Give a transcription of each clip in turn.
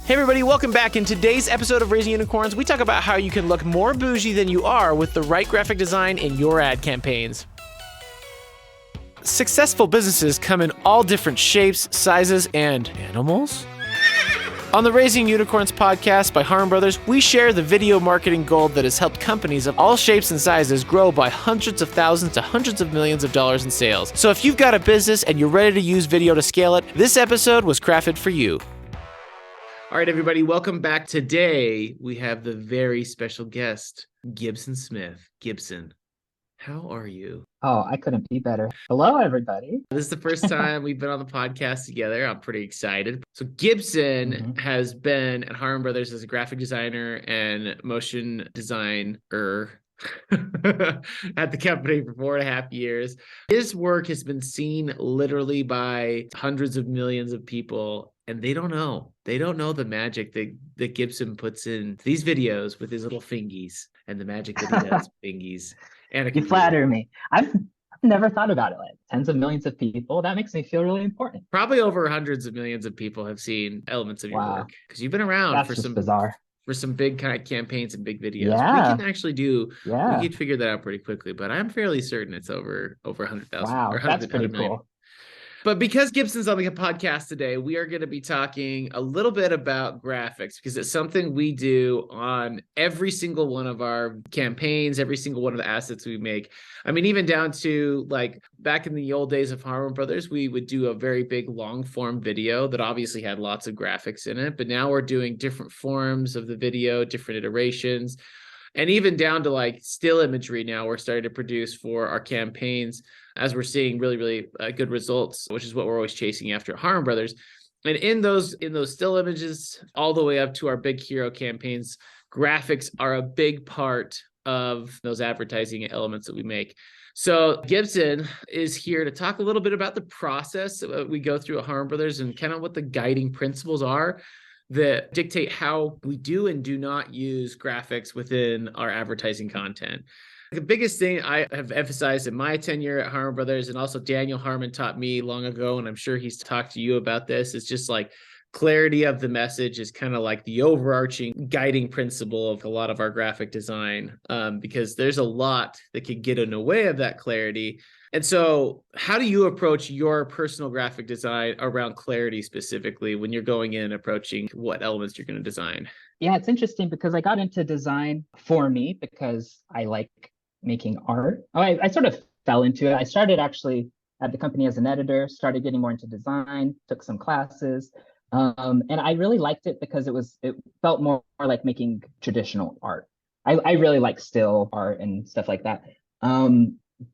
Hey everybody, welcome back. In today's episode of Raising Unicorns, we talk about how you can look more bougie than you are with the right graphic design in your ad campaigns. Successful businesses come in all different shapes, sizes, and animals. On the Raising Unicorns podcast by Harmon Brothers, we share the video marketing gold that has helped companies of all shapes and sizes grow by hundreds of thousands to hundreds of millions of dollars in sales. So if you've got a business and you're ready to use video to scale it, this episode was crafted for you. All right, everybody, welcome back. Today, we have the very special guest, Gibson Smith. Gibson, how are you? Oh, I couldn't be better. Hello, everybody. This is the first time we've been on the podcast together. I'm pretty excited. So Gibson has been at Harmon Brothers as a graphic designer and motion designer at the company for 4.5 years. His work has been seen literally by hundreds of millions of people, and they don't know. They don't know the magic that Gibson puts in these videos with his little fingies and the magic that he does fingies. And you flatter me. I've never thought about it. Like tens of millions of people. That makes me feel really important. Probably over hundreds of millions of people have seen elements of your work because you've been around for some bizarre. For some big kind of campaigns and big videos. Yeah. We can actually do, we can figure that out pretty quickly, but I'm fairly certain it's over 100,000. Wow, or that's pretty cool. But because Gibson's on the podcast today, we are going to be talking a little bit about graphics because it's something we do on every single one of our campaigns, every single one of the assets we make. I mean, even down to like back in the old days of Harmon Brothers, we would do a very big long form video that obviously had lots of graphics in it. But now we're doing different forms of the video, different iterations, and even down to like still imagery now we're starting to produce for our campaigns as we're seeing really, really good results, which is what we're always chasing after at Harmon Brothers. And in those still images, all the way up to our big hero campaigns, graphics are a big part of those advertising elements that we make. So Gibson is here to talk a little bit about the process that we go through at Harmon Brothers and kind of what the guiding principles are that dictate how we do and do not use graphics within our advertising content. The biggest thing I have emphasized in my tenure at Harmon Brothers, and also Daniel Harmon taught me long ago, and I'm sure he's talked to you about this, is just like clarity of the message is kind of like the overarching guiding principle of a lot of our graphic design, because there's a lot that could get in the way of that clarity. And so how do you approach your personal graphic design around clarity specifically when you're going in and approaching what elements you're going to design? Yeah, it's interesting because I got into design for me because I like making art. I sort of fell into it. I started actually at the company as an editor, started getting more into design, took some classes. And I really liked it because it felt more like making traditional art. I really like still art and stuff like that.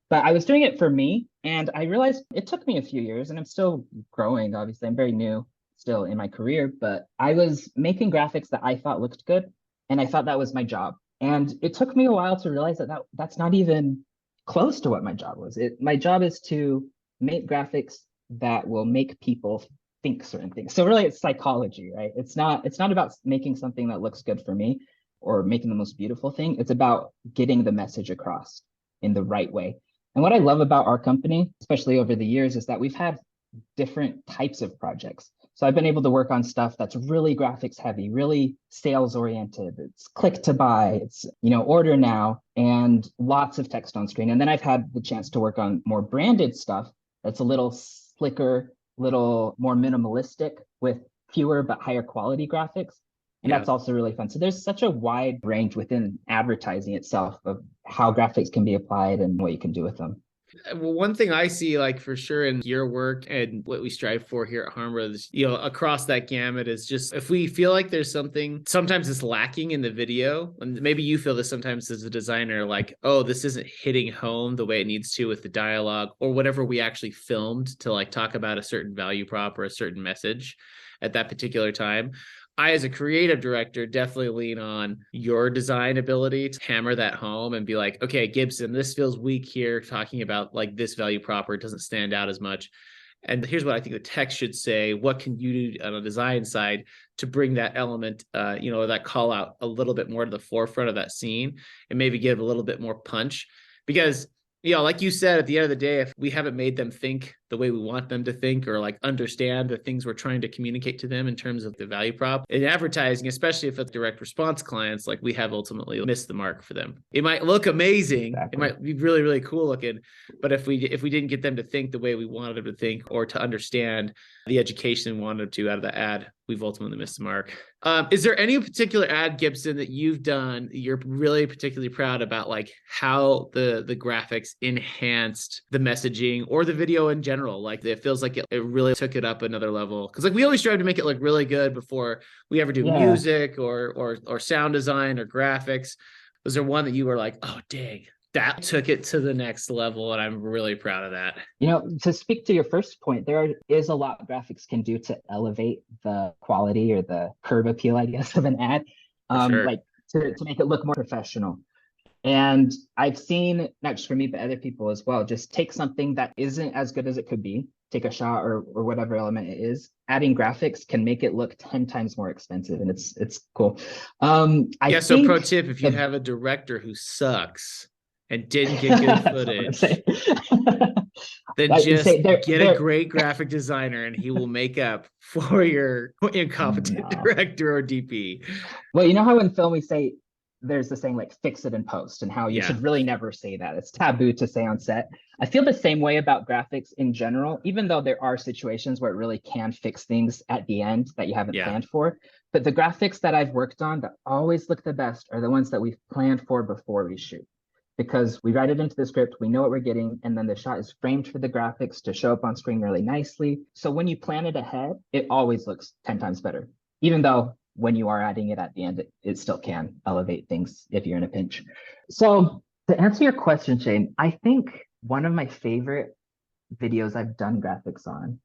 But I was doing it for me, and I realized it took me a few years, and I'm still growing, obviously. I'm very new still in my career, but I was making graphics that I thought looked good, and I thought that was my job. And it took me a while to realize that's not even close to what my job was. My job is to make graphics that will make people think certain things. So really it's psychology, right? It's not about making something that looks good for me or making the most beautiful thing. It's about getting the message across in the right way. And what I love about our company, especially over the years, is that we've had different types of projects. So I've been able to work on stuff that's really graphics heavy, really sales oriented. It's click to buy, it's, order now, and lots of text on screen. And then I've had the chance to work on more branded stuff that's a little slicker, little more minimalistic with fewer but higher quality graphics. And that's also really fun. So there's such a wide range within advertising itself of how graphics can be applied and what you can do with them. Well, one thing I see, like for sure in your work and what we strive for here at Harmon Brothers, across that gamut is just if we feel like there's something, sometimes it's lacking in the video, and maybe you feel this sometimes as a designer, like, oh, this isn't hitting home the way it needs to with the dialogue or whatever we actually filmed to like talk about a certain value prop or a certain message at that particular time. I, as a creative director, definitely lean on your design ability to hammer that home and be like, okay, Gibson, this feels weak here, talking about like this value prop, it doesn't stand out as much. And here's what I think the text should say. What can you do on a design side to bring that element, that call out a little bit more to the forefront of that scene and maybe give a little bit more punch? Because Yeah, like you said, at the end of the day, if we haven't made them think the way we want them to think or like understand the things we're trying to communicate to them in terms of the value prop in advertising, especially if it's direct response clients, like we have ultimately missed the mark for them. It might look amazing, it Exactly. might be really, really cool looking, but if we didn't get them to think the way we wanted them to think or to understand the education we wanted to out of the ad, we've ultimately missed the mark. Is there any particular ad, Gibson, that you've done you're really particularly proud about, like how the graphics enhanced the messaging or the video in general? Like it feels like it really took it up another level. Because like we always strive to make it look really good before we ever do Yeah. music or sound design or graphics. Was there one that you were like, oh dang, that took it to the next level, and I'm really proud of that? To speak to your first point, is a lot graphics can do to elevate the quality or the curb appeal, I guess, of an ad, For sure. like to make it look more professional. And I've seen, not just for me, but other people as well, just take something that isn't as good as it could be, take a shot or whatever element it is. Adding graphics can make it look 10 times more expensive, and it's cool. I Yeah, so pro think tip, if you the have a director who sucks and didn't get good that's what I'm footage, saying. then I just say they're get a they're great graphic designer and he will make up for your incompetent no. director or DP. Well, you know how in film we say there's the saying like fix it in post, and how you Yeah. should really never say that. It's taboo to say on set. I feel the same way about graphics in general, even though there are situations where it really can fix things at the end that you haven't Yeah. planned for. But the graphics that I've worked on that always look the best are the ones that we've planned for before we shoot. Because we write it into the script, we know what we're getting, and then the shot is framed for the graphics to show up on screen really nicely. So when you plan it ahead, it always looks 10 times better, even though when you are adding it at the end, it still can elevate things if you're in a pinch. So to answer your question, Shane, I think one of my favorite videos I've done graphics on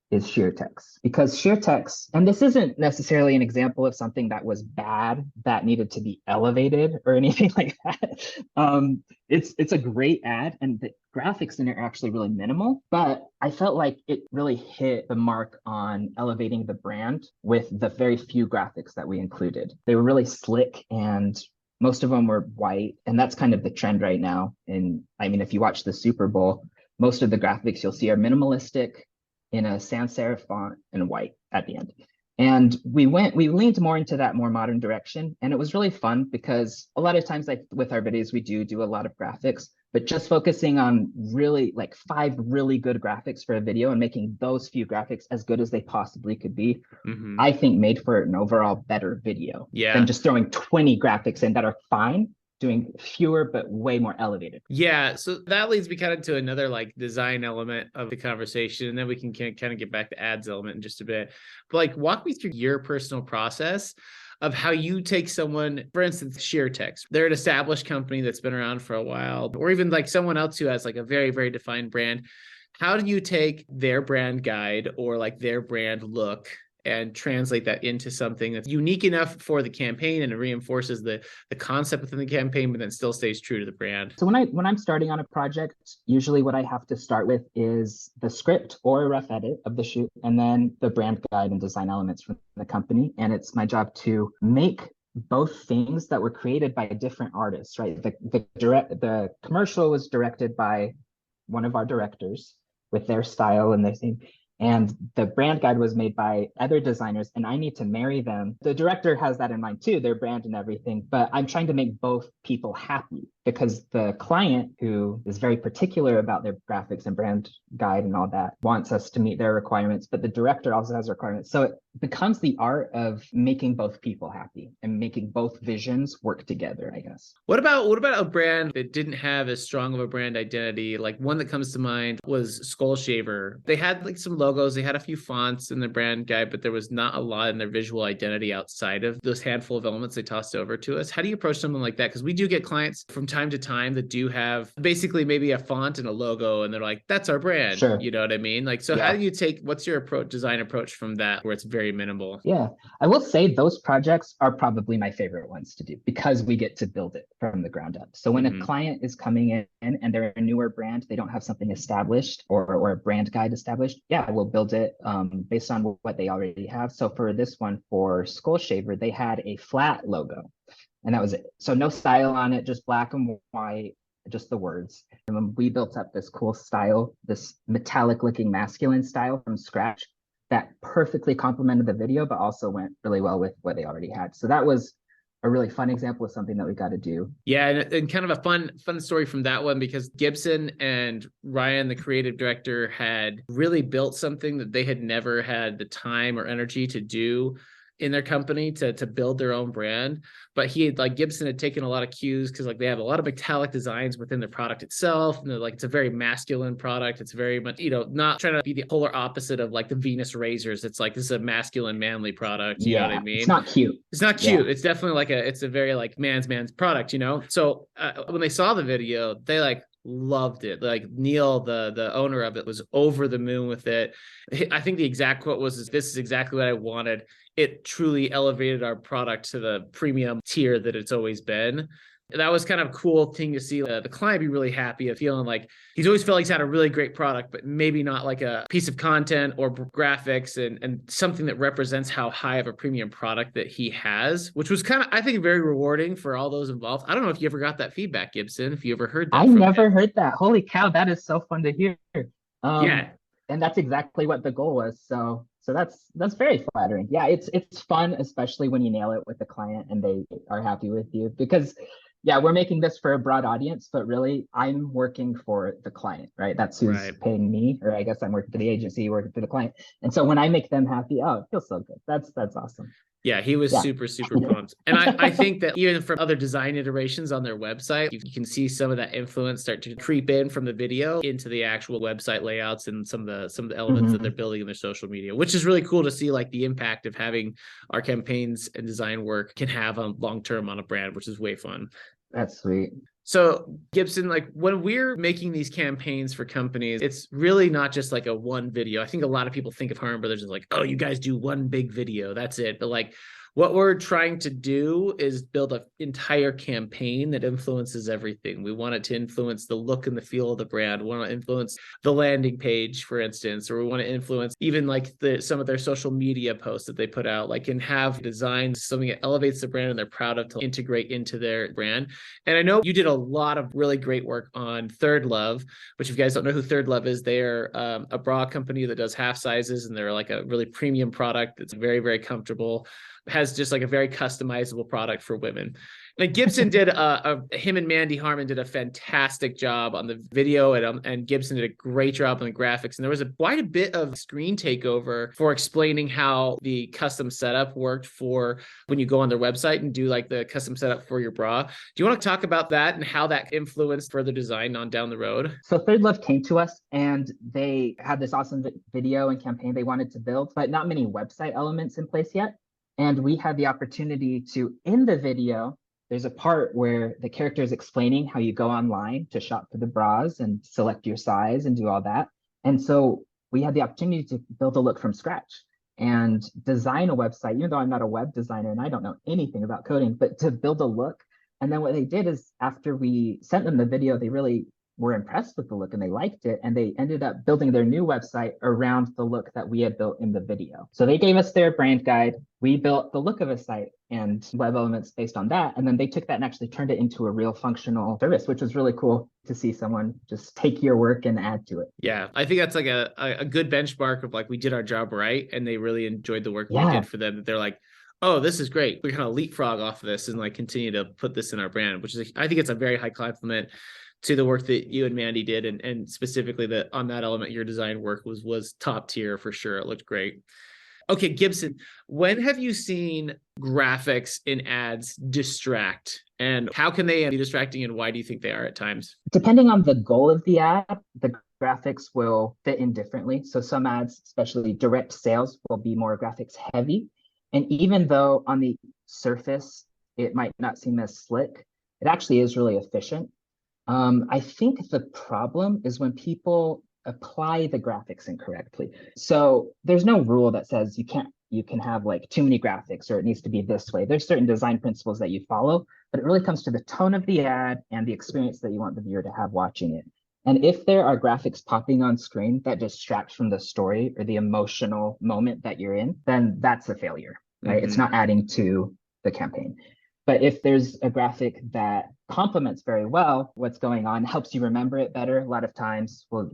is SheerText, because SheerText, and this isn't necessarily an example of something that was bad that needed to be elevated or anything like that. It's a great ad, and the graphics in it are actually really minimal, but I felt like it really hit the mark on elevating the brand with the very few graphics that we included. They were really slick, and most of them were white, and that's kind of the trend right now. And I mean, if you watch the Super Bowl, most of the graphics you'll see are minimalistic in a sans serif font and white at the end. And we leaned more into that more modern direction. And it was really fun because a lot of times, like with our videos, we do a lot of graphics, but just focusing on really like 5 really good graphics for a video and making those few graphics as good as they possibly could be, Mm-hmm. I think made for an overall better video than Yeah. just throwing 20 graphics in that are fine, doing fewer but way more elevated. Yeah, so that leads me kind of to another like design element of the conversation, and then we can kind of get back to ads element in just a bit. But like, walk me through your personal process of how you take someone, for instance, SheerText. They're an established company that's been around for a while, or even like someone else who has like a very, very defined brand. How do you take their brand guide or like their brand look and translate that into something that's unique enough for the campaign and it reinforces the concept within the campaign, but then still stays true to the brand? So when I'm starting on a project, usually what I have to start with is the script or a rough edit of the shoot, and then the brand guide and design elements from the company. And it's my job to make both things that were created by different artists, right? The commercial was directed by one of our directors with their style and their theme. And the brand guide was made by other designers, and I need to marry them. The director has that in mind too, their brand and everything, but I'm trying to make both people happy because the client, who is very particular about their graphics and brand guide and all that, wants us to meet their requirements, but the director also has requirements. So it becomes the art of making both people happy and making both visions work together, I guess. What about a brand that didn't have as strong of a brand identity? Like one that comes to mind was Skull Shaver. They had like some logos, they had a few fonts in their brand guide, but there was not a lot in their visual identity outside of those handful of elements they tossed over to us. How do you approach something like that? Because we do get clients from time to time that do have basically maybe a font and a logo, and they're like, that's our brand. Sure. You know what I mean? Like, so how Yeah. do you take, what's your design approach from that where it's very minimal? Yeah, I will say those projects are probably my favorite ones to do because we get to build it from the ground up. So when a Mm-hmm. client is coming in and they're a newer brand, they don't have something established or a brand guide established. Yeah, we'll build it based on what they already have. So for this one, for Skull Shaver, they had a flat logo, and that was it. So no style on it, just black and white. just the words. And when we built up this cool style, this metallic looking masculine style from scratch that perfectly complemented the video, but also went really well with what they already had. So that was a really fun example of something that we got to do. Yeah, and kind of a fun story from that one, because Gibson and Ryan, the creative director, had really built something that they had never had the time or energy to do in their company to build their own brand. But Gibson had taken a lot of cues, because like they have a lot of metallic designs within the product itself, and like it's a very masculine product. It's very much, not trying to be the polar opposite of like the Venus razors. It's like, this is a masculine, manly product. You know what I mean? It's not cute. It's not cute. Yeah. It's definitely it's a very like man's product, So when they saw the video, they like loved it. Like Neil, the owner of it, was over the moon with it. I think the exact quote was, "This is exactly what I wanted." It truly elevated our product to the premium tier that it's always been. That was kind of a cool thing to see the client be really happy of feeling like he's always felt he's had a really great product, but maybe not like a piece of content or graphics and something that represents how high of a premium product that he has, which was kind of, I think, very rewarding for all those involved. I don't know if you ever got that feedback, Gibson, if you ever heard that. I never heard that. Holy cow, that is so fun to hear. Yeah. And that's exactly what the goal was. So that's very flattering. Yeah, it's fun, especially when you nail it with the client and they are happy with you, because yeah, we're making this for a broad audience, but really I'm working for the client, right? That's who's paying me, or I guess I'm working for the agency, working for the client. And so when I make them happy, oh, it feels so good. That's awesome. Yeah, he was super pumped. And I think that even from other design iterations on their website, you can see some of that influence start to creep in from the video into the actual website layouts and some of the elements that they're building in their social media, which is really cool to see, like the impact of having our campaigns and design work can have on long-term on a brand, which is way fun. That's sweet. So Gibson, like when we're making these campaigns for companies, it's really not just like a one video. I think a lot of people think of Harmon Brothers as like, oh, you guys do one big video, that's it. But like what we're trying to do is build an entire campaign that influences everything. We want it to influence the look and the feel of the brand. We want to influence the landing page, for instance, or we want to influence even like some of their social media posts that they put out, like, and have designs, something that elevates the brand and they're proud of to integrate into their brand. And I know you did a lot of really great work on Third Love, which if you guys don't know who Third Love is, they're a bra company that does half sizes, and they're like a really premium product that's very, very comfortable, has just like a very customizable product for women. And Gibson did him and Mandy Harmon did a fantastic job on the video, and Gibson did a great job on the graphics. And there was quite a bit of screen takeover for explaining how the custom setup worked for when you go on their website and do like the custom setup for your bra. Do you want to talk about that and how that influenced further design on down the road? So Third Love came to us and they had this awesome video and campaign they wanted to build, but not many website elements in place yet. And we had the opportunity to, in the video, there's a part where the character is explaining how you go online to shop for the bras and select your size and do all that. And so we had the opportunity to build a look from scratch and design a website, even though I'm not a web designer and I don't know anything about coding, but to build a look. And then what they did is, after we sent them the video, they really were impressed with the look and they liked it, and they ended up building their new website around the look that we had built in the video. So they gave us their brand guide, we built the look of a site and web elements based on that, and then they took that and actually turned it into a real functional service, which was really cool to see someone just take your work and add to it. Yeah, I think that's like a good benchmark of like, we did our job right, and they really enjoyed the work we did for them. They're like, oh, this is great. We're gonna leapfrog off of this and like continue to put this in our brand, which is, I think it's a very high compliment to the work that you and Mandy did, and specifically that on that element, your design work was top tier for sure. It looked great. Okay, Gibson, when have you seen graphics in ads distract, and how can they be distracting, and why do you think they are at times? Depending on the goal of the ad, the graphics will fit in differently. So some ads, especially direct sales, will be more graphics heavy. And even though on the surface, it might not seem as slick, it actually is really efficient. I think the problem is when people apply the graphics incorrectly. So there's no rule that says you can have like too many graphics or it needs to be this way. There's certain design principles that you follow, but it really comes to the tone of the ad and the experience that you want the viewer to have watching it. And if there are graphics popping on screen that distract from the story or the emotional moment that you're in, then that's a failure, right? It's not adding to the campaign. But if there's a graphic that complements very well what's going on, helps you remember it better, a lot of times will,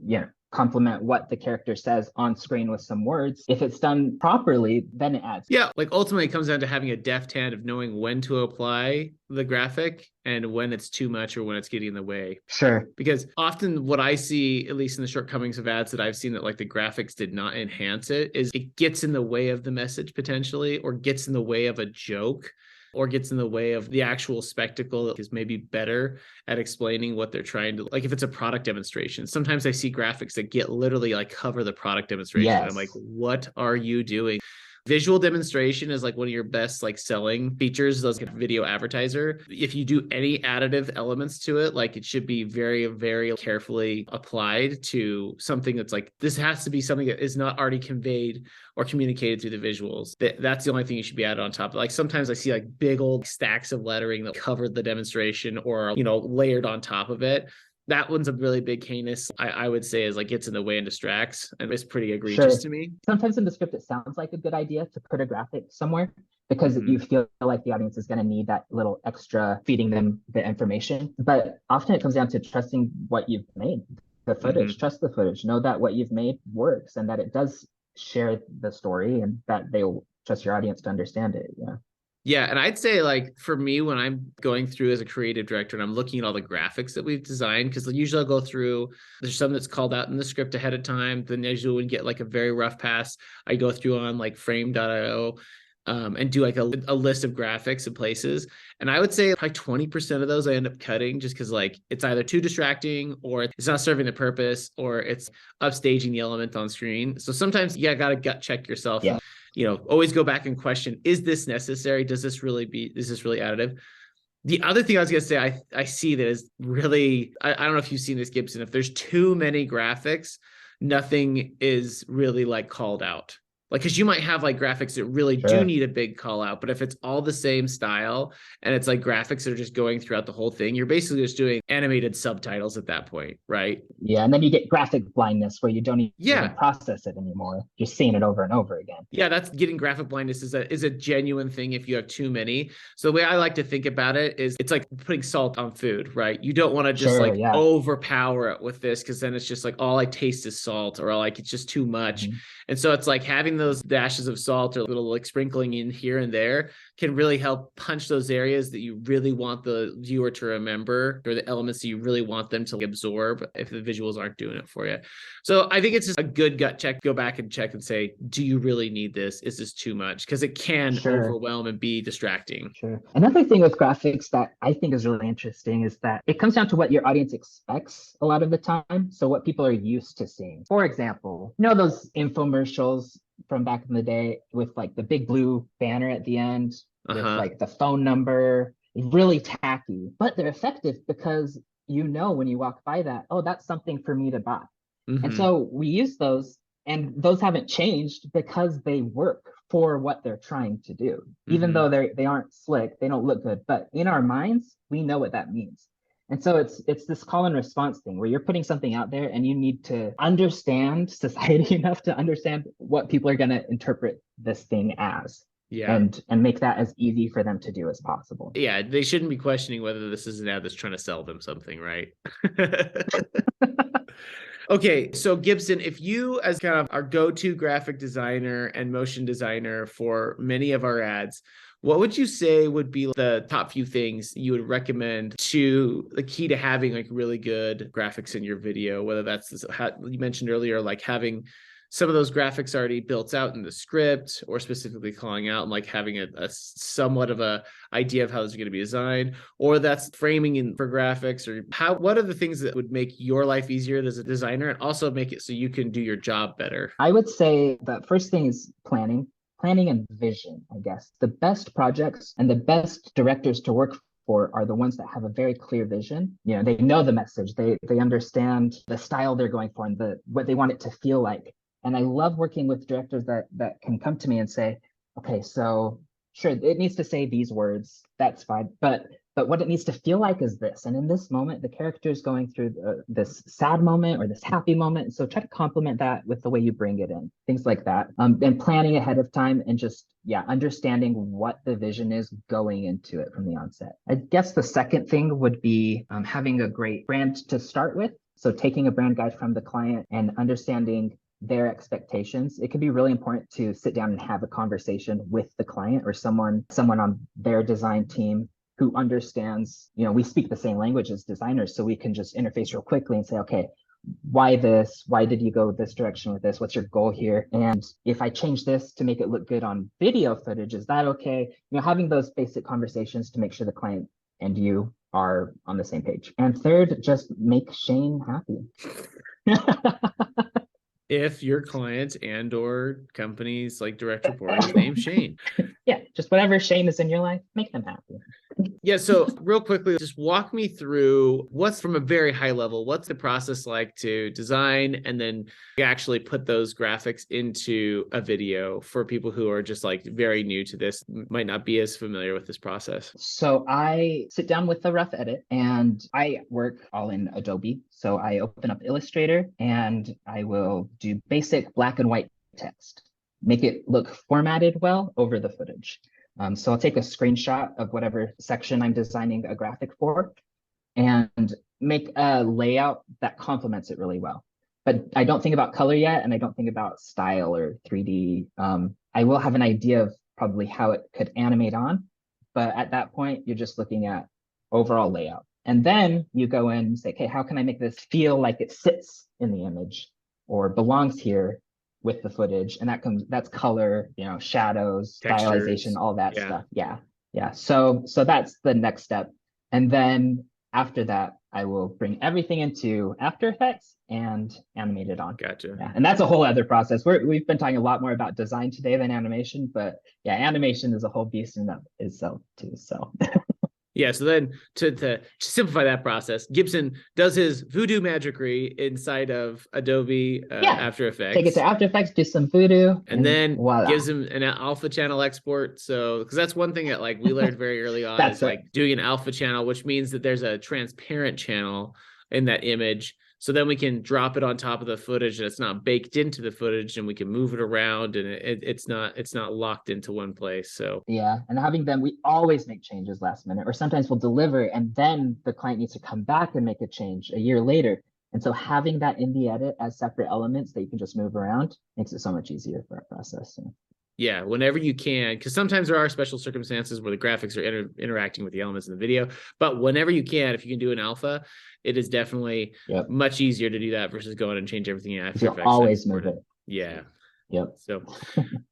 complement what the character says on screen with some words. If it's done properly, then it adds. Yeah, like ultimately it comes down to having a deft hand of knowing when to apply the graphic and when it's too much or when it's getting in the way. Sure. Because often what I see, at least in the shortcomings of ads that I've seen that like the graphics did not enhance it, is it gets in the way of the message potentially, or gets in the way of a joke, or gets in the way of the actual spectacle, is maybe better at explaining what they're trying to, like if it's a product demonstration. Sometimes I see graphics that get literally like cover the product demonstration. Yes. I'm like, what are you doing? Visual demonstration is like one of your best like selling features as a video advertiser. If you do any additive elements to it, like it should be very, very carefully applied to something that's like, this has to be something that is not already conveyed or communicated through the visuals. That's the only thing you should be added on top. Like sometimes I see like big old stacks of lettering that covered the demonstration or, layered on top of it. That one's a really big heinous, I would say, is like gets in the way and distracts, and it's pretty egregious to me. Sometimes in the script, it sounds like a good idea to put a graphic somewhere because you feel like the audience is going to need that little extra feeding them the information. But often it comes down to trusting what you've made, the footage, trust the footage, know that what you've made works and that it does share the story and that they'll trust your audience to understand it. Yeah. Yeah, and I'd say like for me, when I'm going through as a creative director and I'm looking at all the graphics that we've designed, because usually I'll go through, there's some that's called out in the script ahead of time. Then usually when you get like a very rough pass, I go through on like frame.io and do like a list of graphics and places. And I would say probably 20% of those I end up cutting just because like it's either too distracting or it's not serving the purpose or it's upstaging the element on screen. So sometimes you got to gut check yourself. Yeah. Always go back and question, is this necessary? Is this really additive? The other thing I was going to say, I see that is really, I don't know if you've seen this, Gibson, if there's too many graphics, nothing is really like called out. Like, because you might have like graphics that really do need a big call out, but if it's all the same style and it's like graphics that are just going throughout the whole thing, you're basically just doing animated subtitles at that point, right? Yeah, and then you get graphic blindness where you don't even process it anymore. You're seeing it over and over again. Yeah, that's getting graphic blindness is a genuine thing if you have too many. So the way I like to think about it is it's like putting salt on food, right? You don't want to just overpower it with this because then it's just like all I taste is salt or like it's just too much. And so it's like having those dashes of salt or little like sprinkling in here and there can really help punch those areas that you really want the viewer to remember or the elements that you really want them to absorb if the visuals aren't doing it for you. So I think it's just a good gut check. Go back and check and say, do you really need this? Is this too much? Because it can overwhelm and be distracting. Another thing with graphics that I think is really interesting is that it comes down to what your audience expects a lot of the time. So what people are used to seeing. For example, those infomercials from back in the day with like the big blue banner at the end with like the phone number, really tacky, but they're effective because when you walk by that, oh, that's something for me to buy. And so we use those, and those haven't changed because they work for what they're trying to do. Even though they aren't slick, they don't look good, but in our minds, we know what that means. And so it's this call and response thing where you're putting something out there and you need to understand society enough to understand what people are going to interpret this thing as. Yeah. And make that as easy for them to do as possible. Yeah, they shouldn't be questioning whether this is an ad that's trying to sell them something, right? Okay, so Gibson, if you as kind of our go-to graphic designer and motion designer for many of our ads, what would you say would be the top few things you would recommend to the key to having like really good graphics in your video, whether that's you mentioned earlier, like having some of those graphics already built out in the script or specifically calling out and like having a somewhat of a idea of how this is going to be designed, or that's framing in for graphics, or what are the things that would make your life easier as a designer and also make it so you can do your job better? I would say the first thing is planning and vision, I guess. The best projects and the best directors to work for are the ones that have a very clear vision. They know the message, they understand the style they're going for and what they want it to feel like. And I love working with directors that can come to me and say, okay, so sure, it needs to say these words. That's fine. But what it needs to feel like is this. And in this moment, the character is going through this sad moment or this happy moment. So try to complement that with the way you bring it in, things like that. And planning ahead of time and just, understanding what the vision is going into it from the onset. I guess the second thing would be having a great brand to start with. So taking a brand guide from the client and understanding their expectations. It can be really important to sit down and have a conversation with the client or someone on their design team who understands, we speak the same language as designers, so we can just interface real quickly and say, okay, why this? Why did you go this direction with this? What's your goal here? And if I change this to make it look good on video footage, is that okay? Having those basic conversations to make sure the client and you are on the same page. And third, just make Shane happy. If your client and or company's like direct report is named Shane. Yeah, just whatever Shane is in your life, make them happy. Yeah, so real quickly, just walk me through what's from a very high level, what's the process like to design and then actually put those graphics into a video for people who are just like very new to this, might not be as familiar with this process. So I sit down with a rough edit and I work all in Adobe. So I open up Illustrator and I will do basic black and white text, make it look formatted well over the footage. So I'll take a screenshot of whatever section I'm designing a graphic for and make a layout that complements it really well. But I don't think about color yet, and I don't think about style or 3D. I will have an idea of probably how it could animate on, but at that point, you're just looking at overall layout. And then you go in and say, okay, how can I make this feel like it sits in the image or belongs here with the footage? And that's color, shadows, Textures, stylization, all that stuff. Yeah. So that's the next step. And then after that, I will bring everything into After Effects and animate it on. Gotcha. Yeah, and that's a whole other process. We've been talking a lot more about design today than animation, but yeah, animation is a whole beast in itself too. So. Yeah, so then to simplify that process, Gibson does his voodoo magicry inside of Adobe After Effects. Take it to After Effects, do some voodoo, and then voila. Gives him an alpha channel export. So, because that's one thing that like we learned very early on is like doing an alpha channel, which means that there's a transparent channel in that image. So then we can drop it on top of the footage and it's not baked into the footage and we can move it around and it's not locked into one place. So yeah, and having them, we always make changes last minute, or sometimes we'll deliver and then the client needs to come back and make a change a year later. And so having that in the edit as separate elements that you can just move around makes it so much easier for our process. Yeah, whenever you can, because sometimes there are special circumstances where the graphics are interacting with the elements in the video. But whenever you can, if you can do an alpha, it is definitely much easier to do that versus going and change everything in After Effects. Always move it. Yeah. Yep. So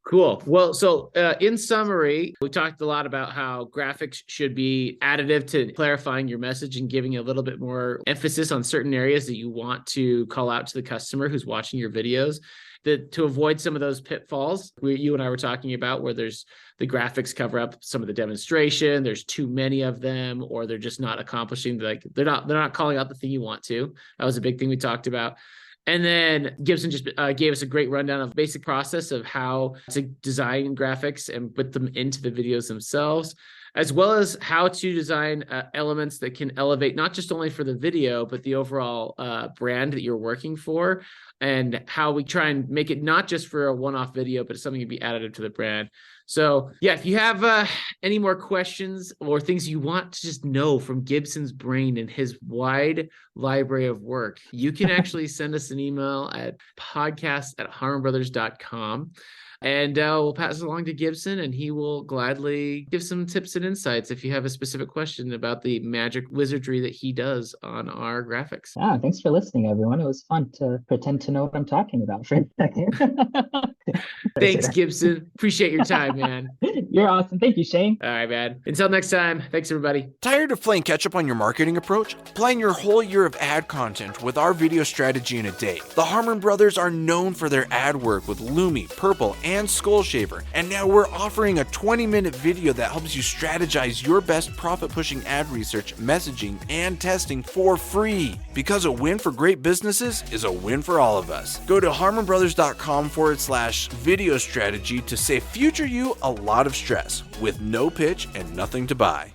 cool. Well, so in summary, we talked a lot about how graphics should be additive to clarifying your message and giving a little bit more emphasis on certain areas that you want to call out to the customer who's watching your videos. To avoid some of those pitfalls you and I were talking about, where there's the graphics cover up some of the demonstration, there's too many of them, or they're just not accomplishing, like they're not calling out the thing you want to. That was a big thing we talked about. And then Gibson just gave us a great rundown of basic process of how to design graphics and put them into the videos themselves, as well as how to design elements that can elevate not just only for the video, but the overall brand that you're working for, and how we try and make it not just for a one-off video, but something to be additive to the brand. So yeah, if you have any more questions or things you want to just know from Gibson's brain and his wide library of work, you can actually send us an email at podcast@harmonbrothers.com. And we'll pass it along to Gibson, and he will gladly give some tips and insights if you have a specific question about the magic wizardry that he does on our graphics. Yeah, thanks for listening, everyone. It was fun to pretend to know what I'm talking about for a second. Thanks, Gibson. Appreciate your time, man. You're awesome. Thank you, Shane. All right, man. Until next time, thanks, everybody. Tired of playing catch up on your marketing approach? Plan your whole year of ad content with our video strategy in a day. The Harmon Brothers are known for their ad work with Lumi, Purple, and and Skull Shaver. And now we're offering a 20-minute video that helps you strategize your best profit-pushing ad research, messaging, and testing for free. Because a win for great businesses is a win for all of us. Go to harmonbrothers.com/video strategy to save future you a lot of stress with no pitch and nothing to buy.